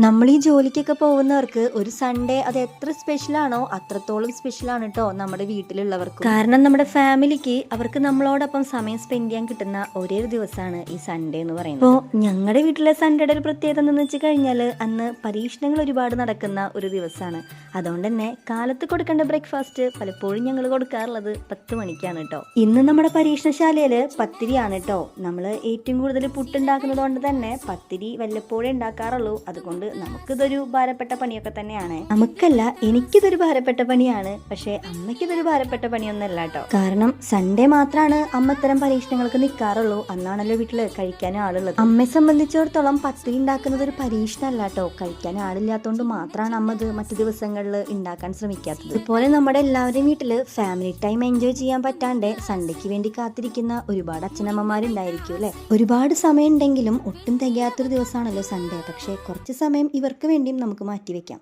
നമ്മൾ ഈ ജോലിക്കൊക്കെ പോകുന്നവർക്ക് ഒരു സൺഡേ അത് എത്ര സ്പെഷ്യലാണോ അത്രത്തോളം സ്പെഷ്യലാണ് കേട്ടോ നമ്മുടെ വീട്ടിലുള്ളവർക്ക്. കാരണം നമ്മുടെ ഫാമിലിക്ക് അവർക്ക് നമ്മളോടൊപ്പം സമയം സ്പെൻഡ് ചെയ്യാൻ കിട്ടുന്ന ഒരേ ഒരു ദിവസമാണ് ഈ സൺഡേ എന്ന് പറയുന്നത്. അപ്പോൾ ഞങ്ങളുടെ വീട്ടിലെ സൺഡേയുടെ ഒരു പ്രത്യേകത എന്ന് വെച്ച് കഴിഞ്ഞാൽ അന്ന് പരീക്ഷണങ്ങൾ ഒരുപാട് നടക്കുന്ന ഒരു ദിവസമാണ്. അതുകൊണ്ട് തന്നെ കാലത്ത് കൊടുക്കേണ്ട ബ്രേക്ക്ഫാസ്റ്റ് പലപ്പോഴും ഞങ്ങൾ കൊടുക്കാറുള്ളത് 10 മണിക്കാണ് കേട്ടോ. ഇന്ന് നമ്മുടെ പരീക്ഷണശാലയിൽ പത്തിരിയാണ് കേട്ടോ. നമ്മൾ ഏറ്റവും കൂടുതൽ പുട്ടുണ്ടാക്കുന്നത് കൊണ്ട് തന്നെ പത്തിരി വല്ലപ്പോഴേ ഉണ്ടാക്കാറുള്ളൂ. അതുകൊണ്ട് നമുക്കിതൊരു ഭാരപ്പെട്ട പണിയൊക്കെ തന്നെയാണ്. നമുക്കല്ല, എനിക്കിതൊരു ഭാരപ്പെട്ട പണിയാണ്. പക്ഷെ അമ്മയ്ക്കിതൊരു ഭാരപ്പെട്ട പണിയൊന്നല്ല കേട്ടോ. കാരണം സൺഡേ മാത്രമാണ് അമ്മ ഇത്തരം പരീക്ഷണങ്ങൾക്ക് നിൽക്കാറുള്ളൂ. അന്നാണല്ലോ വീട്ടില് കഴിക്കാനും ആളുള്ളത്. അമ്മയെ സംബന്ധിച്ചിടത്തോളം പത്തിരി ഉണ്ടാക്കുന്നത് ഒരു പരീക്ഷണമല്ല കേട്ടോ. കഴിക്കാൻ ആളില്ലാത്തതുകൊണ്ട് മാത്രമാണ് അമ്മ ഇത് മറ്റു ദിവസങ്ങളിൽ ഉണ്ടാക്കാൻ ശ്രമിക്കാത്തത്. ഇതുപോലെ നമ്മുടെ എല്ലാവരുടെയും വീട്ടില് ഫാമിലി ടൈം എൻജോയ് ചെയ്യാൻ പറ്റാണ്ട് സൺഡേക്ക് വേണ്ടി കാത്തിരിക്കുന്ന ഒരുപാട് അച്ഛനമ്മമാരുണ്ടായിരിക്കും അല്ലെ. ഒരുപാട് സമയം ഉണ്ടെങ്കിലും ഒട്ടും തികയാത്തൊരു ദിവസമാണല്ലോ സൺഡേ. പക്ഷെ കുറച്ച് സമയം ഇവർക്ക് വേണ്ടിയും നമുക്ക് മാറ്റിവെക്കാം.